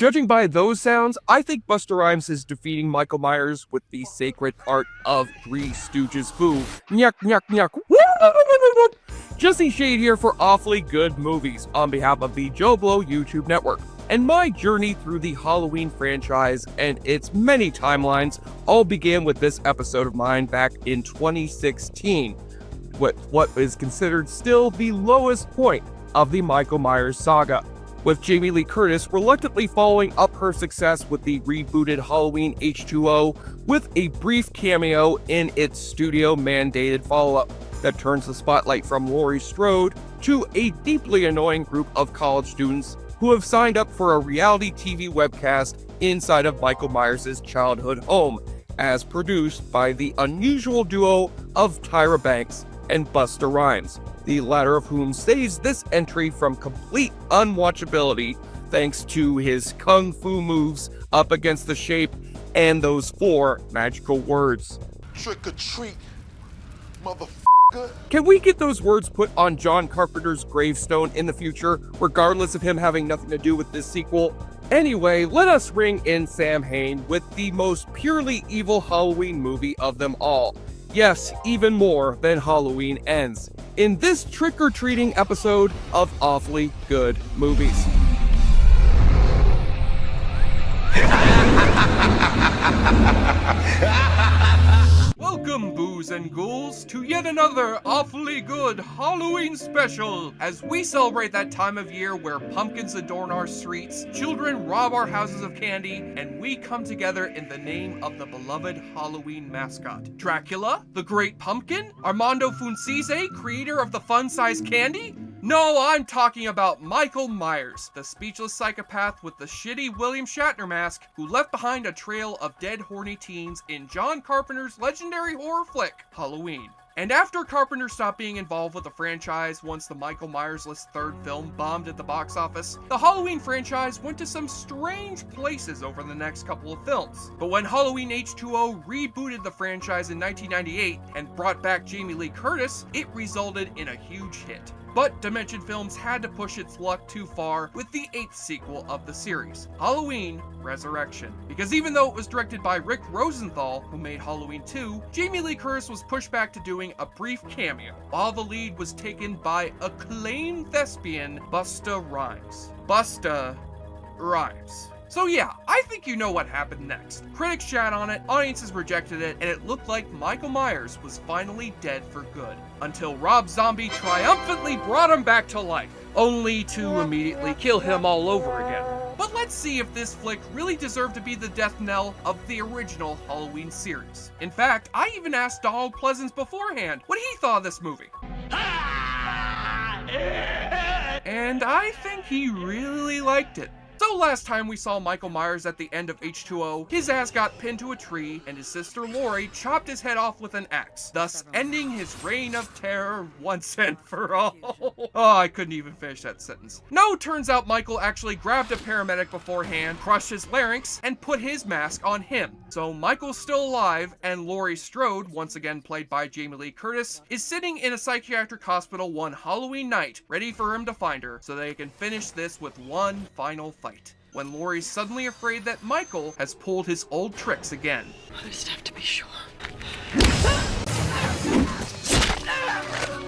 Judging by those sounds, I think Busta Rhymes is defeating Michael Myers with the sacred art of Three Stooges foo. Nyuk nyuk nyuk. Jesse Shade here for Awfully Good Movies on behalf of the JoBlo YouTube network. And my journey through the Halloween franchise and its many timelines all began with this episode of mine back in 2016. What is considered still the lowest point of the Michael Myers saga, with Jamie Lee Curtis reluctantly following up her success with the rebooted Halloween H2O with a brief cameo in its studio-mandated follow-up that turns the spotlight from Lorie Strode to a deeply annoying group of college students who have signed up for a reality TV webcast inside of Michael Myers' childhood home, as produced by the unusual duo of Tyra Banks and Busta Rhymes, the latter of whom saves this entry from complete unwatchability thanks to his kung fu moves up against the shape and those 4 magical words. Trick or treat, motherfucker. Can we get those words put on John Carpenter's gravestone in the future, regardless of him having nothing to do with this sequel? Anyway, let us ring in Sam Hain with the most purely evil Halloween movie of them all. Yes, even more than Halloween Ends, in this trick-or-treating episode of Awfully Good Movies. Welcome, boos and ghouls, to yet another Awfully Good Halloween special, as we celebrate that time of year where pumpkins adorn our streets, children rob our houses of candy, and we come together in the name of the beloved Halloween mascot. Dracula, the Great Pumpkin, Armando Funcese, creator of the fun-sized candy? No, I'm talking about Michael Myers, the speechless psychopath with the shitty William Shatner mask who left behind a trail of dead horny teens in John Carpenter's legendary horror flick, Halloween. And after Carpenter stopped being involved with the franchise once the Michael Myers-less third film bombed at the box office, the Halloween franchise went to some strange places over the next couple of films. But when Halloween H2O rebooted the franchise in 1998 and brought back Jamie Lee Curtis, it resulted in a huge hit. But Dimension Films had to push its luck too far with the 8th sequel of the series, Halloween Resurrection. Because even though it was directed by Rick Rosenthal, who made Halloween 2, Jamie Lee Curtis was pushed back to doing a brief cameo, while the lead was taken by acclaimed thespian Busta Rhymes. Busta Rhymes. So yeah, I think you know what happened next. Critics chat on it, audiences rejected it, and it looked like Michael Myers was finally dead for good. Until Rob Zombie triumphantly brought him back to life, only to immediately kill him all over again. But let's see if this flick really deserved to be the death knell of the original Halloween series. In fact, I even asked Donald Pleasance beforehand what he thought of this movie. And I think he really liked it. So last time we saw Michael Myers at the end of H2O, his ass got pinned to a tree and his sister Lorie chopped his head off with an axe, thus ending his reign of terror once and for all. Oh, I couldn't even finish that sentence. No, turns out Michael actually grabbed a paramedic beforehand, crushed his larynx, and put his mask on him. So Michael's still alive, and Lorie Strode, once again played by Jamie Lee Curtis, is sitting in a psychiatric hospital one Halloween night, ready for him to find her, so they can finish this with one final fight. When Lorie's suddenly afraid that Michael has pulled his old tricks again. I just have to be sure.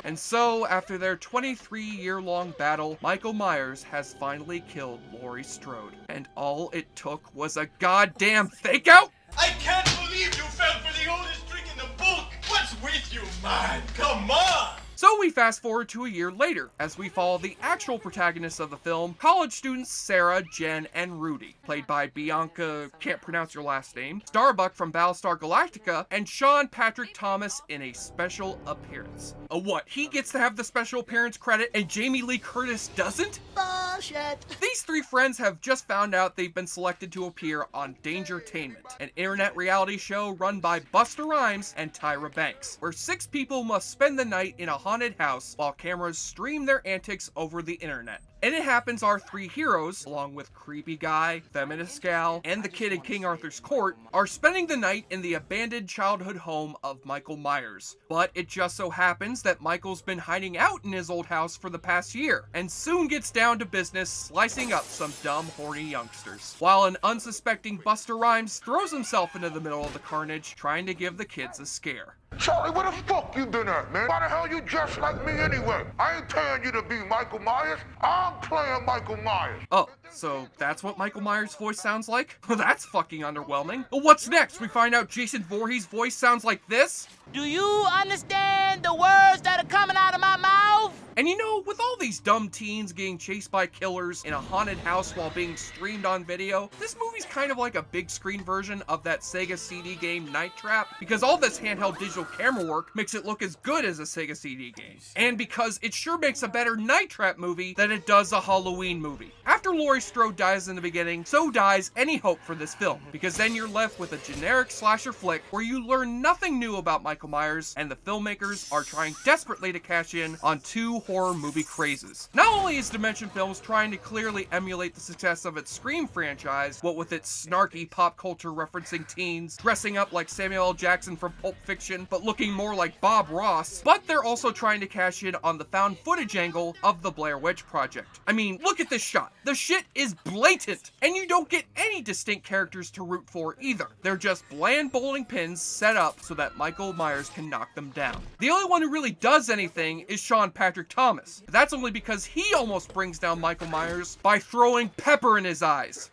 And so, after their 23-year-long battle, Michael Myers has finally killed Lorie Strode. And all it took was a goddamn fake-out? I can't believe you fell for the oldest trick in the book. What's with you, man? Come on. So we fast forward to a year later, as we follow the actual protagonists of the film, college students Sarah, Jen, and Rudy, played by Bianca, can't pronounce your last name, Starbuck from Battlestar Galactica, and Sean Patrick Thomas in a special appearance. What, he gets to have the special appearance credit and Jamie Lee Curtis doesn't? Bullshit. These 3 friends have just found out they've been selected to appear on Dangertainment, an internet reality show run by Busta Rhymes and Tyra Banks, where 6 people must spend the night in a haunted house while cameras stream their antics over the internet. And it happens our 3 heroes, along with Creepy Guy, Feminist Gal, and the kid in King Arthur's court, are spending the night in the abandoned childhood home of Michael Myers. But it just so happens that Michael's been hiding out in his old house for the past year, and soon gets down to business business slicing up some dumb, horny youngsters, while an unsuspecting Busta Rhymes throws himself into the middle of the carnage, trying to give the kids a scare. Charlie, where the fuck you been at, man? Why the hell you dressed like me anyway? I ain't telling you to be Michael Myers. I'm playing Michael Myers. Oh, so that's what Michael Myers' voice sounds like? Well, that's fucking underwhelming. Well, what's next? We find out Jason Voorhees' voice sounds like this? Do you understand the words that are coming out of my mouth? And you know, with all these dumb teens getting chased by killers in a haunted house while being streamed on video, this movie's kind of like a big screen version of that Sega CD game Night Trap, because all this handheld digital camera work makes it look as good as a Sega CD game. And because it sure makes a better Night Trap movie than it does a Halloween movie. After Lorie Strode dies in the beginning, so dies any hope for this film, because then you're left with a generic slasher flick where you learn nothing new about Michael Myers, and the filmmakers are trying desperately to cash in on two horror movie crazes. Not only is Dimension Films trying to clearly emulate the success of its Scream franchise, what with its snarky pop culture referencing teens, dressing up like Samuel L. Jackson from Pulp Fiction, but looking more like Bob Ross, but they're also trying to cash in on the found footage angle of the Blair Witch Project. I mean, look at this shot. The shit is blatant, and you don't get any distinct characters to root for either. They're just bland bowling pins set up so that Michael Myers can knock them down. The only one who really does anything is Sean Patrick Thomas. But that's only because he almost brings down Michael Myers by throwing pepper in his eyes.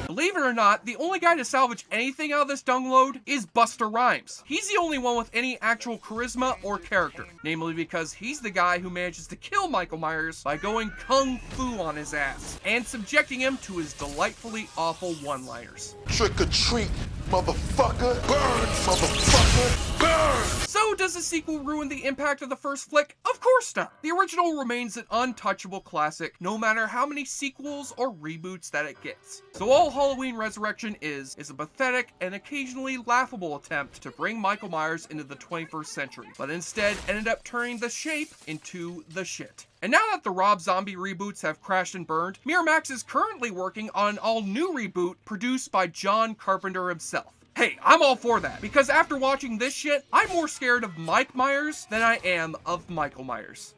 Believe it or not, the only guy to salvage anything out of this dung load is Busta Rhymes. He's the only one with any actual charisma or character, namely because he's the guy who manages to kill Michael Myers by going kung fu on his ass and subjecting him to his delightfully awful one-liners. Trick or treat, motherfucker. Burn, motherfucker. Burn! So does the sequel ruin the impact of the first flick? Of course not. The original remains an untouchable classic, no matter how many sequels or reboots that it gets. So all Halloween Resurrection is a pathetic and occasionally laughable attempt to bring Michael Myers into the 21st century, but instead ended up turning the shape into the shit. And now that the Rob Zombie reboots have crashed and burned, Miramax is currently working on an all-new reboot produced by John Carpenter himself. Hey, I'm all for that, because after watching this shit, I'm more scared of Mike Myers than I am of Michael Myers.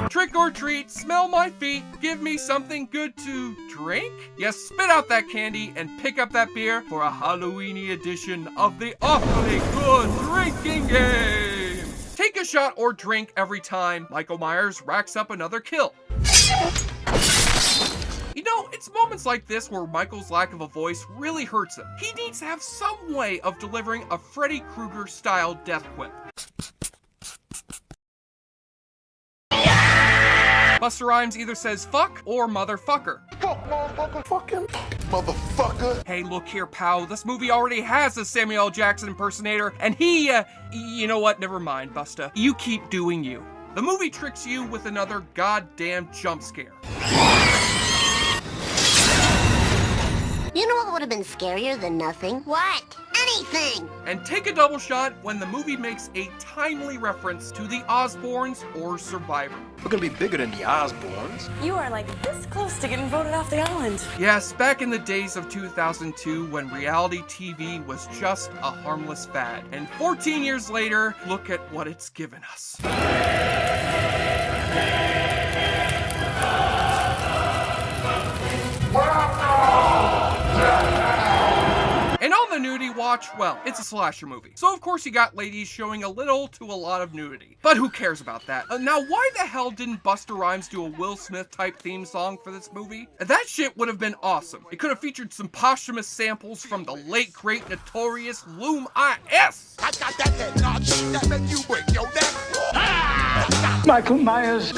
Trick or treat, smell my feet, give me something good to drink? Yes, spit out that candy and pick up that beer for a Halloweeny edition of the Awfully Good Drinking Game! Take a shot or drink every time Michael Myers racks up another kill. You know, it's moments like this where Michael's lack of a voice really hurts him. He needs to have some way of delivering a Freddy Krueger-style death quip. Busta Rhymes either says fuck or motherfucker. Fuck, motherfucker. Fucking motherfucker. Hey, look here, pal. This movie already has a Samuel L. Jackson impersonator, and he, you know what? Never mind, Busta. You keep doing you. The movie tricks you with another goddamn jump scare. You know what would have been scarier than nothing? What? Anything! And take a double shot when the movie makes a timely reference to the Osbournes or Survivor. We're gonna be bigger than the Osbournes. You are like this close to getting voted off the island. Yes, back in the days of 2002 when reality TV was just a harmless fad. And 14 years later, look at what it's given us. And on the nudity watch, well, it's a slasher movie. So of course you got ladies showing a little to a lot of nudity. But who cares about that? Now why the hell didn't Busta Rhymes do a Will Smith type theme song for this movie? That shit would have been awesome. It could have featured some posthumous samples from the late great notorious Loom IS. I got that head notch that make you break your neck. Michael Myers.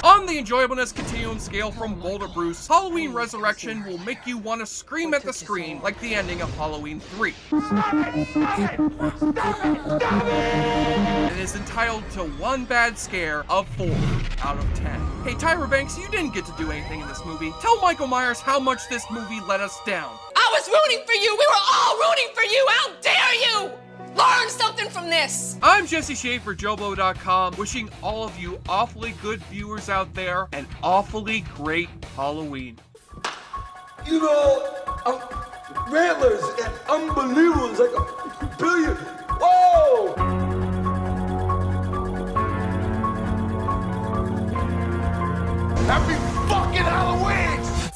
On the enjoyableness continuum scale from Boulder Bruce, Halloween Resurrection will make you want to scream at the screen like the ending of Halloween 3. It is entitled to one bad scare of 4 out of 10. Hey Tyra Banks, you didn't get to do anything in this movie. Tell Michael Myers how much this movie let us down. I was rooting for you! We were all rooting for you! How dare you! Learn something from this! I'm Jesse Shea for JoBlo.com, wishing all of you awfully good viewers out there an awfully great Halloween. You know, Rattlers and Unbelievers, like a billion.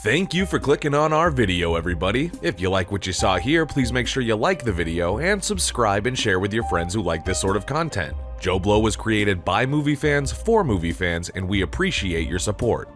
Thank you for clicking on our video, everybody. If you like what you saw here, please make sure you like the video and subscribe and share with your friends who like this sort of content. JoBlo was created by movie fans for movie fans, and we appreciate your support.